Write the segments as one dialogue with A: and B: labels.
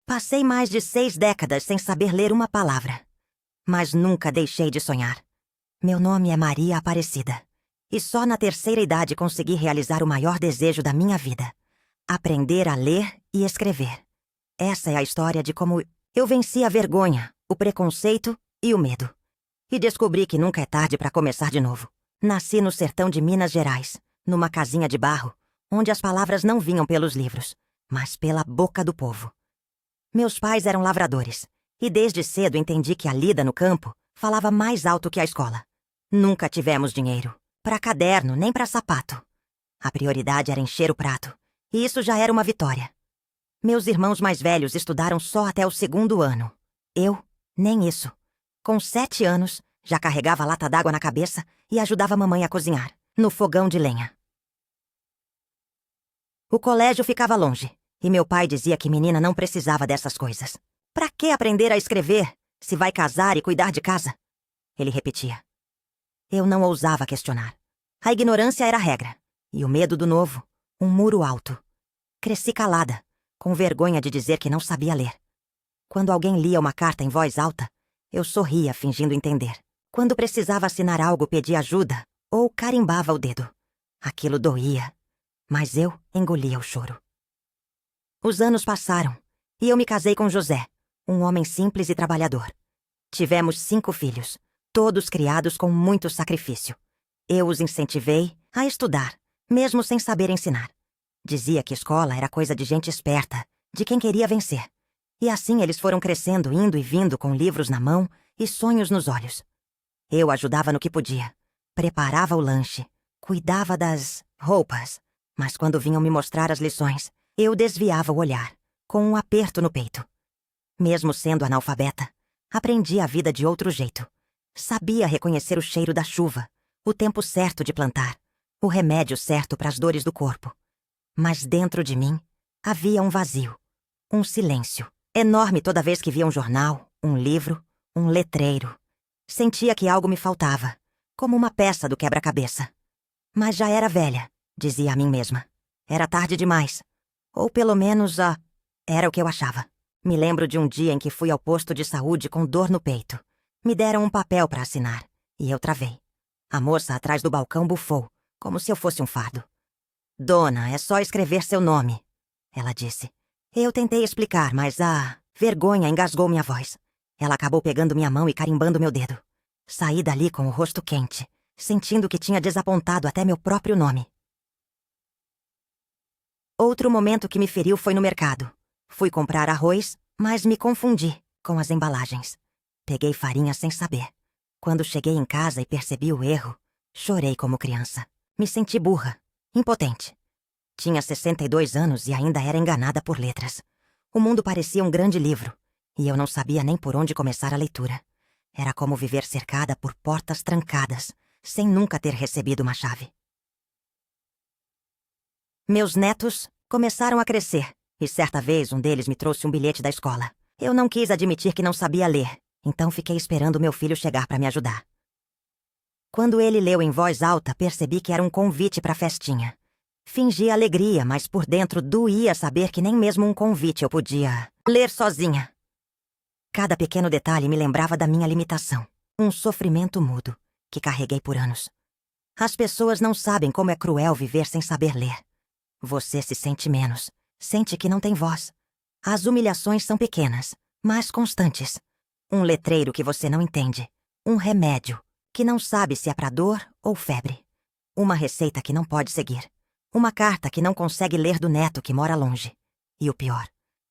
A: Passei mais de 6 décadas sem saber ler uma palavra. Mas nunca deixei de sonhar. Meu nome é Maria Aparecida. E só na terceira idade consegui realizar o maior desejo da minha vida: aprender a ler e escrever. Essa é a história de como eu venci a vergonha, o preconceito e o medo. E descobri que nunca é tarde para começar de novo. Nasci no sertão de Minas Gerais, numa casinha de barro, onde as palavras não vinham pelos livros, mas pela boca do povo. Meus pais eram lavradores, e desde cedo entendi que a lida no campo falava mais alto que a escola. Nunca tivemos dinheiro, para caderno nem para sapato. A prioridade era encher o prato, e isso já era uma vitória. Meus irmãos mais velhos estudaram só até o 2º ano. Eu, nem isso. Com 7 anos, já carregava lata d'água na cabeça e ajudava a mamãe a cozinhar, no fogão de lenha. O colégio ficava longe, e meu pai dizia que menina não precisava dessas coisas. Pra que aprender a escrever, se vai casar e cuidar de casa? Ele repetia. Eu não ousava questionar. A ignorância era a regra, e o medo do novo, um muro alto. Cresci calada, com vergonha de dizer que não sabia ler. Quando alguém lia uma carta em voz alta, eu sorria fingindo entender. Quando precisava assinar algo, pedia ajuda ou carimbava o dedo. Aquilo doía, mas eu engolia o choro. Os anos passaram e eu me casei com José, um homem simples e trabalhador. Tivemos 5 filhos, todos criados com muito sacrifício. Eu os incentivei a estudar, mesmo sem saber ensinar. Dizia que escola era coisa de gente esperta, de quem queria vencer. E assim eles foram crescendo, indo e vindo com livros na mão e sonhos nos olhos. Eu ajudava no que podia. Preparava o lanche, cuidava das roupas. Mas quando vinham me mostrar as lições, eu desviava o olhar, com um aperto no peito. Mesmo sendo analfabeta, aprendi a vida de outro jeito. Sabia reconhecer o cheiro da chuva, o tempo certo de plantar, o remédio certo para as dores do corpo. Mas dentro de mim havia um vazio, um silêncio, enorme toda vez que via um jornal, um livro, um letreiro. Sentia que algo me faltava, como uma peça do quebra-cabeça. Mas já era velha, dizia a mim mesma. Era tarde demais. Ou pelo menos, era o que eu achava. Me lembro de um dia em que fui ao posto de saúde com dor no peito. Me deram um papel para assinar, e eu travei. A moça atrás do balcão bufou, como se eu fosse um fardo. Dona, é só escrever seu nome, ela disse. Eu tentei explicar, mas a vergonha engasgou minha voz. Ela acabou pegando minha mão e carimbando meu dedo. Saí dali com o rosto quente, sentindo que tinha desapontado até meu próprio nome. Outro momento que me feriu foi no mercado. Fui comprar arroz, mas me confundi com as embalagens. Peguei farinha sem saber. Quando cheguei em casa e percebi o erro, chorei como criança. Me senti burra, impotente. Tinha 62 anos e ainda era enganada por letras. O mundo parecia um grande livro, e eu não sabia nem por onde começar a leitura. Era como viver cercada por portas trancadas, sem nunca ter recebido uma chave. Meus netos começaram a crescer, e certa vez um deles me trouxe um bilhete da escola. Eu não quis admitir que não sabia ler, então fiquei esperando meu filho chegar para me ajudar. Quando ele leu em voz alta, percebi que era um convite para a festinha. Fingi alegria, mas por dentro doía saber que nem mesmo um convite eu podia ler sozinha. Cada pequeno detalhe me lembrava da minha limitação, um sofrimento mudo, que carreguei por anos. As pessoas não sabem como é cruel viver sem saber ler. Você se sente menos, sente que não tem voz. As humilhações são pequenas, mas constantes. Um letreiro que você não entende, um remédio que não sabe se é para dor ou febre. Uma receita que não pode seguir. Uma carta que não consegue ler do neto que mora longe. E o pior,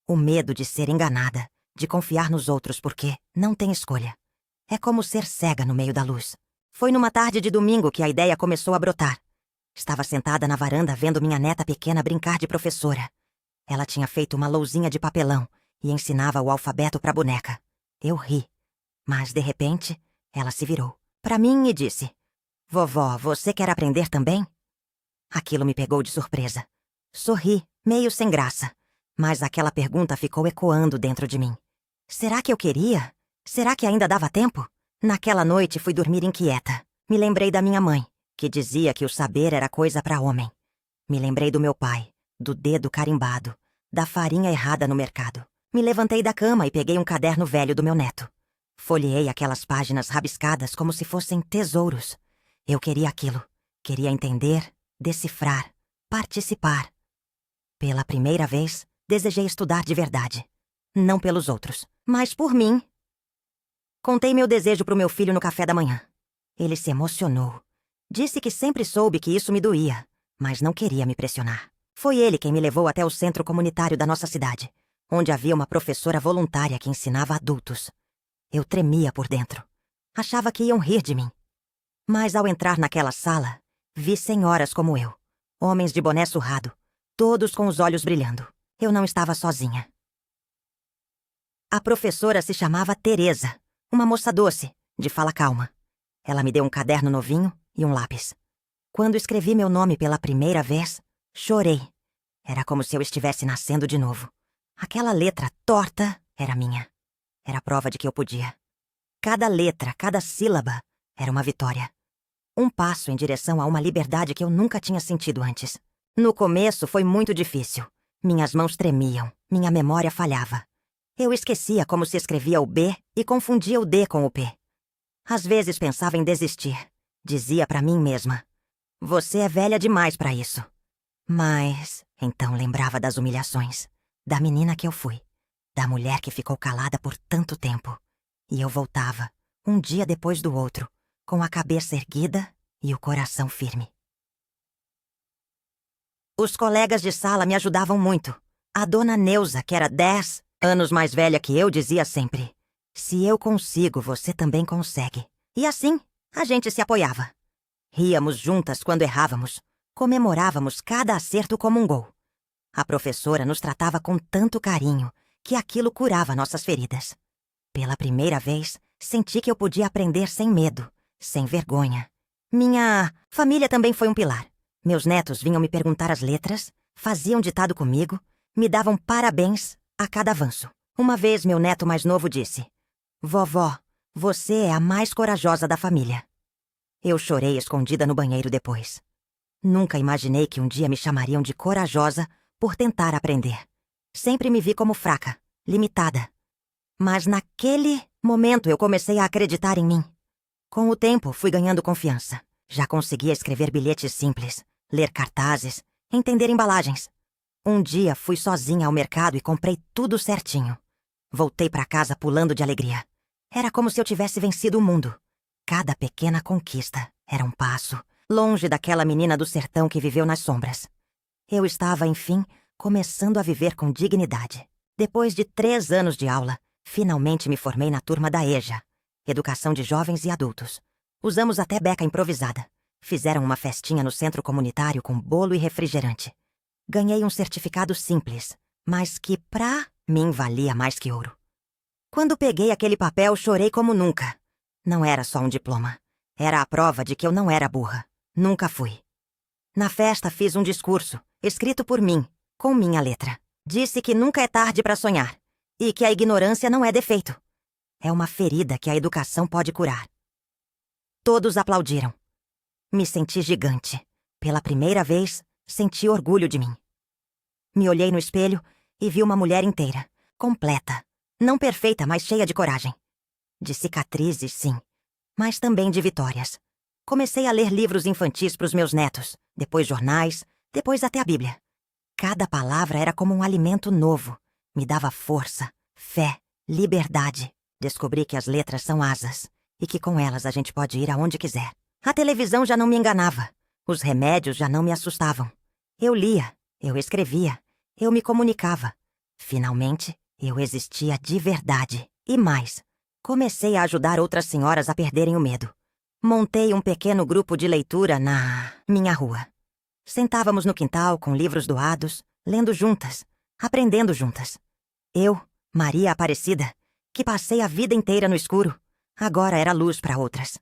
A: o medo de ser enganada, de confiar nos outros porque não tem escolha. É como ser cega no meio da luz. Foi numa tarde de domingo que a ideia começou a brotar. Estava sentada na varanda vendo minha neta pequena brincar de professora. Ela tinha feito uma lousinha de papelão e ensinava o alfabeto para a boneca. Eu ri. Mas, de repente, ela se virou para mim e disse: Vovó, você quer aprender também? Aquilo me pegou de surpresa. Sorri, meio sem graça. Mas aquela pergunta ficou ecoando dentro de mim. Será que eu queria? Será que ainda dava tempo? Naquela noite fui dormir inquieta. Me lembrei da minha mãe, que dizia que o saber era coisa para homem. Me lembrei do meu pai, do dedo carimbado, da farinha errada no mercado. Me levantei da cama e peguei um caderno velho do meu neto. Folheei aquelas páginas rabiscadas como se fossem tesouros. Eu queria aquilo. Queria entender, decifrar, participar. Pela primeira vez, desejei estudar de verdade. Não pelos outros, mas por mim. Contei meu desejo pro meu filho no café da manhã. Ele se emocionou. Disse que sempre soube que isso me doía, mas não queria me pressionar. Foi ele quem me levou até o centro comunitário da nossa cidade, onde havia uma professora voluntária que ensinava adultos. Eu tremia por dentro. Achava que iam rir de mim. Mas ao entrar naquela sala, vi senhoras como eu, homens de boné surrado, todos com os olhos brilhando. Eu não estava sozinha. A professora se chamava Teresa, uma moça doce, de fala calma. Ela me deu um caderno novinho e um lápis. Quando escrevi meu nome pela primeira vez, chorei. Era como se eu estivesse nascendo de novo. Aquela letra torta era minha. Era prova de que eu podia. Cada letra, cada sílaba era uma vitória. Um passo em direção a uma liberdade que eu nunca tinha sentido antes. No começo foi muito difícil. Minhas mãos tremiam, minha memória falhava. Eu esquecia como se escrevia o B e confundia o D com o P. Às vezes pensava em desistir. Dizia pra mim mesma: "Você é velha demais pra isso." Mas então lembrava das humilhações, da menina que eu fui, da mulher que ficou calada por tanto tempo. E eu voltava, um dia depois do outro, com a cabeça erguida e o coração firme. Os colegas de sala me ajudavam muito. A dona Neuza, que era 10 anos mais velha que eu, dizia sempre: "Se eu consigo, você também consegue." E assim, a gente se apoiava. Ríamos juntas quando errávamos. Comemorávamos cada acerto como um gol. A professora nos tratava com tanto carinho que aquilo curava nossas feridas. Pela primeira vez, senti que eu podia aprender sem medo, sem vergonha. Minha família também foi um pilar. Meus netos vinham me perguntar as letras, faziam ditado comigo, me davam parabéns a cada avanço. Uma vez, meu neto mais novo disse: "Vovó, você é a mais corajosa da família." Eu chorei escondida no banheiro depois. Nunca imaginei que um dia me chamariam de corajosa por tentar aprender. Sempre me vi como fraca, limitada. Mas naquele momento eu comecei a acreditar em mim. Com o tempo, fui ganhando confiança. Já conseguia escrever bilhetes simples, ler cartazes, entender embalagens. Um dia fui sozinha ao mercado e comprei tudo certinho. Voltei para casa pulando de alegria. Era como se eu tivesse vencido o mundo. Cada pequena conquista era um passo, longe daquela menina do sertão que viveu nas sombras. Eu estava, enfim, começando a viver com dignidade. Depois de 3 anos de aula, finalmente me formei na turma da EJA, Educação de Jovens e Adultos. Usamos até beca improvisada. Fizeram uma festinha no centro comunitário com bolo e refrigerante. Ganhei um certificado simples, mas que, pra mim, valia mais que ouro. Quando peguei aquele papel, chorei como nunca. Não era só um diploma. Era a prova de que eu não era burra. Nunca fui. Na festa fiz um discurso, escrito por mim, com minha letra. Disse que nunca é tarde para sonhar e que a ignorância não é defeito. É uma ferida que a educação pode curar. Todos aplaudiram. Me senti gigante. Pela primeira vez, senti orgulho de mim. Me olhei no espelho e vi uma mulher inteira, completa. Não perfeita, mas cheia de coragem. De cicatrizes, sim, mas também de vitórias. Comecei a ler livros infantis para os meus netos, depois jornais, depois até a Bíblia. Cada palavra era como um alimento novo. Me dava força, fé, liberdade. Descobri que as letras são asas e que com elas a gente pode ir aonde quiser. A televisão já não me enganava. Os remédios já não me assustavam. Eu lia, eu escrevia, eu me comunicava. Finalmente, eu existia de verdade. E mais, comecei a ajudar outras senhoras a perderem o medo. Montei um pequeno grupo de leitura na minha rua. Sentávamos no quintal com livros doados, lendo juntas, aprendendo juntas. Eu, Maria Aparecida, que passei a vida inteira no escuro, agora era luz para outras.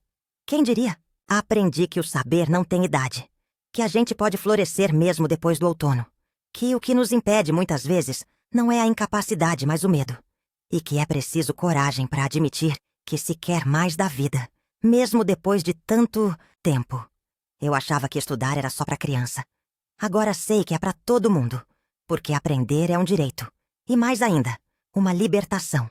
A: Quem diria? Aprendi que o saber não tem idade, que a gente pode florescer mesmo depois do outono, que o que nos impede muitas vezes não é a incapacidade, mas o medo, e que é preciso coragem para admitir que se quer mais da vida, mesmo depois de tanto tempo. Eu achava que estudar era só para criança. Agora sei que é para todo mundo, porque aprender é um direito. E mais ainda, uma libertação.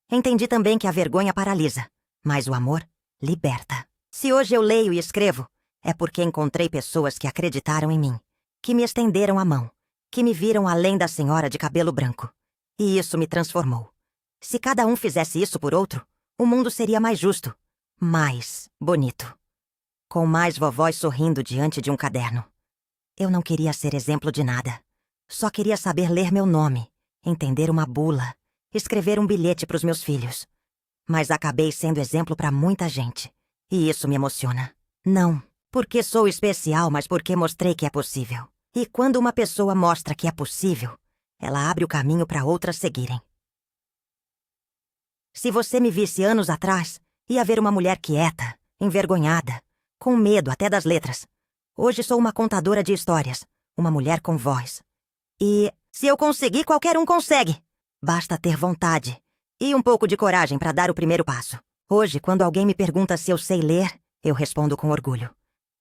A: Entendi também que a vergonha paralisa, mas o amor liberta. Se hoje eu leio e escrevo, é porque encontrei pessoas que acreditaram em mim, que me estenderam a mão, que me viram além da senhora de cabelo branco. E isso me transformou. Se cada um fizesse isso por outro, o mundo seria mais justo, mais bonito. Com mais vovós sorrindo diante de um caderno. Eu não queria ser exemplo de nada. Só queria saber ler meu nome, entender uma bula, escrever um bilhete para os meus filhos. Mas acabei sendo exemplo para muita gente. E isso me emociona. Não porque sou especial, mas porque mostrei que é possível. E quando uma pessoa mostra que é possível, ela abre o caminho para outras seguirem. Se você me visse anos atrás, ia ver uma mulher quieta, envergonhada, com medo até das letras. Hoje sou uma contadora de histórias, uma mulher com voz. E se eu conseguir, qualquer um consegue. Basta ter vontade e um pouco de coragem para dar o primeiro passo. Hoje, quando alguém me pergunta se eu sei ler, eu respondo com orgulho.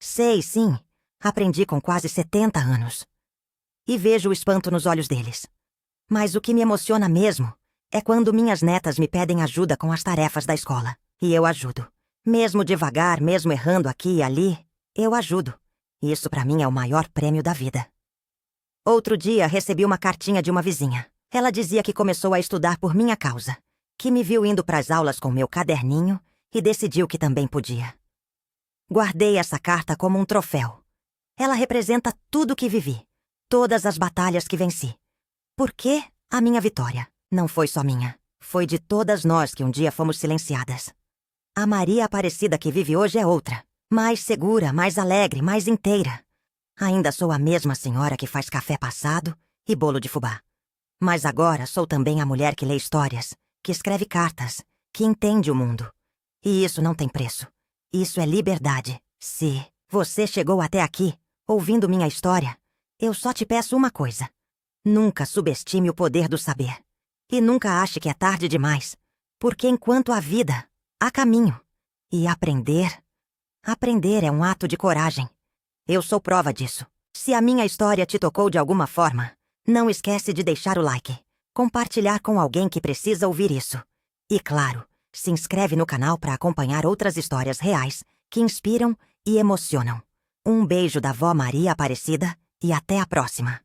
A: Sei, sim. Aprendi com quase 70 anos. E vejo o espanto nos olhos deles. Mas o que me emociona mesmo é quando minhas netas me pedem ajuda com as tarefas da escola. E eu ajudo. Mesmo devagar, mesmo errando aqui e ali, eu ajudo. Isso pra mim é o maior prêmio da vida. Outro dia recebi uma cartinha de uma vizinha. Ela dizia que começou a estudar por minha causa, que me viu indo pras aulas com meu caderninho e decidiu que também podia. Guardei essa carta como um troféu. Ela representa tudo que vivi, todas as batalhas que venci. Porque a minha vitória não foi só minha, foi de todas nós que um dia fomos silenciadas. A Maria Aparecida que vive hoje é outra, mais segura, mais alegre, mais inteira. Ainda sou a mesma senhora que faz café passado e bolo de fubá. Mas agora sou também a mulher que lê histórias, que escreve cartas, que entende o mundo. E isso não tem preço. Isso é liberdade. Se você chegou até aqui, ouvindo minha história, eu só te peço uma coisa. Nunca subestime o poder do saber. E nunca ache que é tarde demais. Porque enquanto há vida, há caminho. E aprender é um ato de coragem. Eu sou prova disso. Se a minha história te tocou de alguma forma, não esquece de deixar o like, compartilhar com alguém que precisa ouvir isso. E claro, se inscreve no canal para acompanhar outras histórias reais que inspiram e emocionam. Um beijo da vó Maria Aparecida e até a próxima.